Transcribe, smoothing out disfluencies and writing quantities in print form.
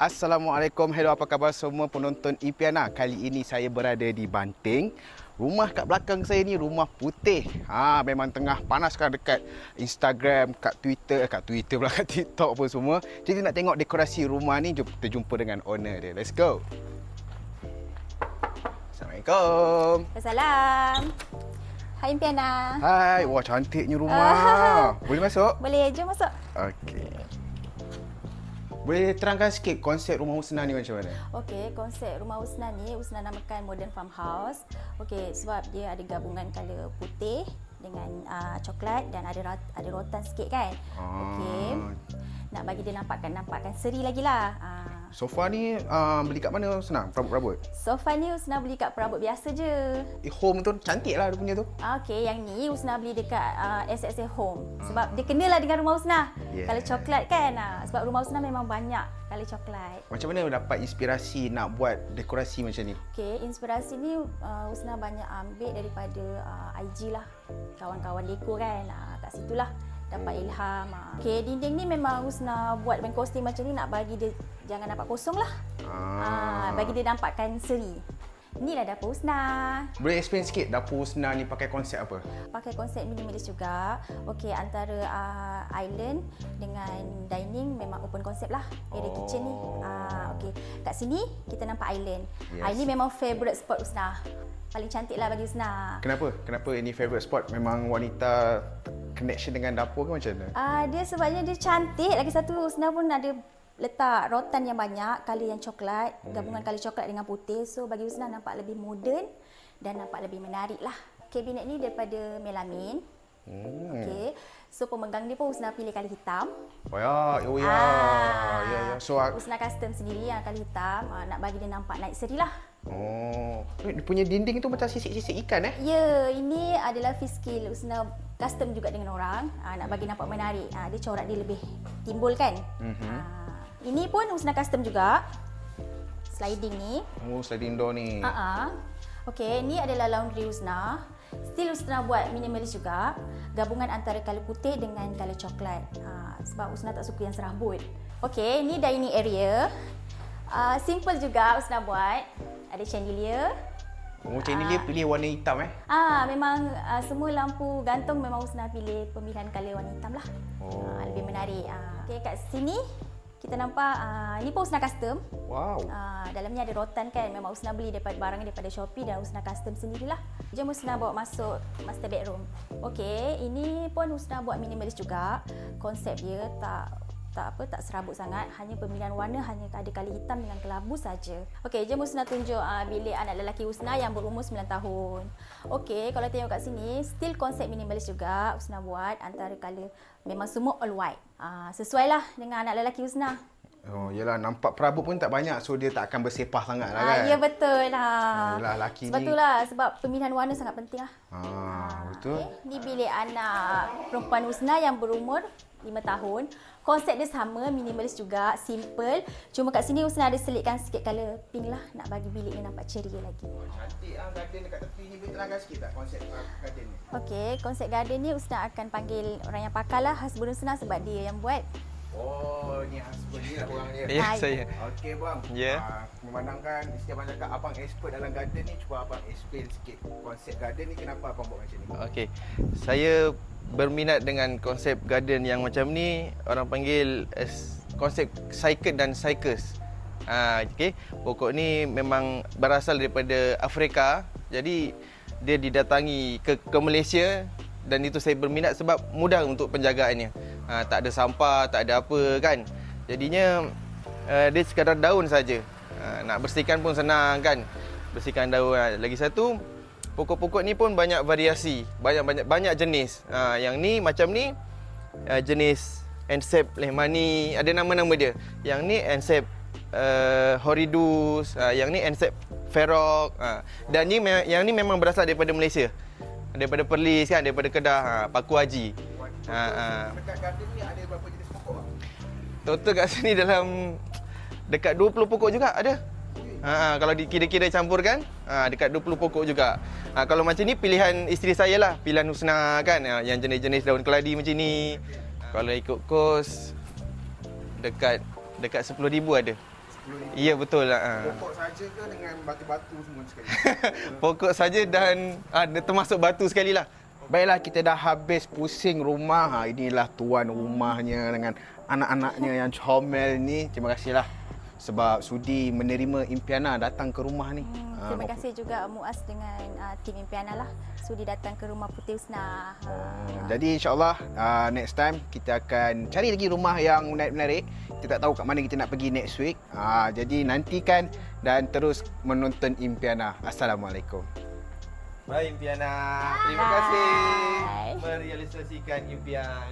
Assalamualaikum, hello, apa khabar semua penonton Impiana. Kali ini saya berada di Banting. Rumah kat belakang saya ni rumah putih. Memang tengah panas kan dekat Instagram, kat Twitter pula, kat TikTok pun semua. Jadi nak tengok dekorasi rumah ni, jom kita jumpa dengan owner dia. Let's go. Assalamualaikum. Assalam. Hai Impiana. Hai, wah cantiknya rumah. Boleh masuk? Boleh, jom masuk. Okey. Boleh terangkan sikit konsep rumah Husna ni macam mana? Okey, konsep rumah Husna ni, Husna namakan Modern Farmhouse. Okey, sebab dia ada gabungan color putih dengan coklat dan ada rotan sikit kan. Okey. Nak bagi dia nampakkan seri lagi lah. Sofa ni beli kat mana Husna? Perabot-perabot? Sofa ni Husna beli kat perabot biasa je. Home tu cantik lah dia punya tu. Okey, yang ni Husna beli dekat SSA Home. Sebab dia kenalah dengan rumah Husna. Yeah. Kalau coklat kan. Sebab rumah Husna memang banyak kalau coklat. Macam mana dapat inspirasi nak buat dekorasi macam ni? Okey, inspirasi ni Husna banyak ambil daripada IG lah. Kawan-kawan dekor kan. Kat situlah dapat ilham. Okey, dinding ni memang Husna buat main kostum macam ni nak bagi dia jangan nampak kosong lah. Bagi dia nampakkan seri. Inilah dapur Husna. Boleh explain sikit dapur Husna ni pakai konsep apa? Pakai konsep minimalis juga. Okey, antara island dengan dining memang open konsep lah. Area kitchen ni. Okey, kat sini kita nampak island. Yes. Ini memang favourite spot Husna. Paling cantik lah bagi Husna. Kenapa? Kenapa ini favourite spot? Memang wanita connection dengan dapur ke macam mana? Dia sebabnya dia cantik. Lagi satu Husna pun ada letak rotan yang banyak, color yang coklat, gabungan color coklat dengan putih. So bagi Husna nampak lebih moden dan nampak lebih menarik lah. Kabinet ni daripada melamin. Okey. So pemegang ni pun Husna pilih color hitam. Ya. So Husna custom sendiri yang color hitam, nak bagi dia nampak naik seri lah. Dia punya dinding tu macam sisik-sisik ikan Ya, ini adalah fish scale. Husna custom juga dengan orang, nak bagi nampak menarik. Dia corak dia lebih timbul kan. Ini pun Husna custom juga. Sliding ni. Sliding door ni. Okey, ni adalah laundry Husna. Still Husna buat minimalis juga. Gabungan antara color putih dengan color coklat. Sebab Husna tak suka yang serabut. Okey, ni dining area. Simple juga Husna buat. Ada chandelier. Chandelier pilih warna hitam Memang semua lampu gantung memang Husna pilih pemilihan color warna hitam lah. Lebih menarik. Okey, kat sini kita nampak ni pun Husna custom. Wow. Dalamnya ada rotan kan. Memang Husna beli barang daripada Shopee dan Husna custom sendirilah. Jom Husna bawa masuk master bedroom. Okey, ini pun Husna buat minimalis juga. Konsep dia tak serabut sangat, hanya pemilihan warna hanya ada color hitam dengan kelabu saja. Okey, jom Husna tunjuk bilik anak lelaki Husna yang berumur 9 tahun. Okey, kalau tengok kat sini, still konsep minimalis juga Husna buat, antara color memang semua all white. Sesuailah dengan anak lelaki Husna. Yelah, nampak perabot pun tak banyak, so dia tak akan bersepah sangat lah kan. Ya, betul lah. Yelah, laki sebab ni. itulah, sebab pemilihan warna sangat penting lah. Betul. Okay. Ni bilik anak perempuan Husna yang berumur 5 tahun. Konsep dia sama, minimalis juga, simple. Cuma kat sini Husna ada selitkan sikit color pink lah, nak bagi bilik ni nampak ceria lagi. Cantik lah garden dekat tepi ni. Boleh terangkan sikit tak konsep garden ni? Okey, konsep garden ni Husna akan panggil orang yang pakar lah, husband Husna, sebab dia yang buat. Ni husband ni lah orang dia. Ya, saya. Okey bang. Ya. Memandangkan setiap abang cakap abang expert dalam garden ni, cuba abang explain sikit konsep garden ni, kenapa abang buat macam ni? Okey. Saya berminat dengan konsep garden yang macam ni, orang panggil konsep cycle dan cycles. Okey. Pokok ni memang berasal daripada Afrika. Jadi dia didatangi ke Malaysia dan itu saya berminat sebab mudah untuk penjagaannya. Tak ada sampah, tak ada apa kan. Jadinya dia sekadar daun saja. Nak bersihkan pun senang kan. Bersihkan daun. Lagi satu, pokok-pokok ni pun banyak variasi, banyak jenis. Yang ni macam ni jenis Ensep Lehmani, ada nama-nama dia. Yang ni Ensep Horridus, yang ni Ensep Ferok. Dan yang ni memang berasal daripada Malaysia. Daripada Perlis kan, daripada Kedah, Paku Haji. Dekat garden ni ada berapa jenis pokok? Total kat sini dalam dekat 20 pokok juga ada. Kalau dikira-kira campurkan, dekat 20 pokok juga. Kalau macam ni pilihan isteri saya lah, pilihan Husna kan, yang jenis-jenis daun keladi macam ni. Kalau ikut kos dekat 10,000 ada. RM10,000. Ya, betul lah. Pokok saja ke dengan batu-batu semua sekali? Pokok saja dan termasuk batu sekali lah. Baiklah, kita dah habis pusing rumah. Inilah tuan rumahnya dengan anak-anaknya yang comel ni. Terima kasihlah sebab sudi menerima Impiana datang ke rumah ni. Terima kasih juga Muaz dengan tim Impiana lah sudi datang ke rumah Putih Husna. Jadi insyaAllah next time kita akan cari lagi rumah yang menarik-menarik. Kita tak tahu kat mana kita nak pergi next week. Jadi nantikan dan terus menonton Impiana. Assalamualaikum. Bye Impiana. Terima kasih merealisasikan impian.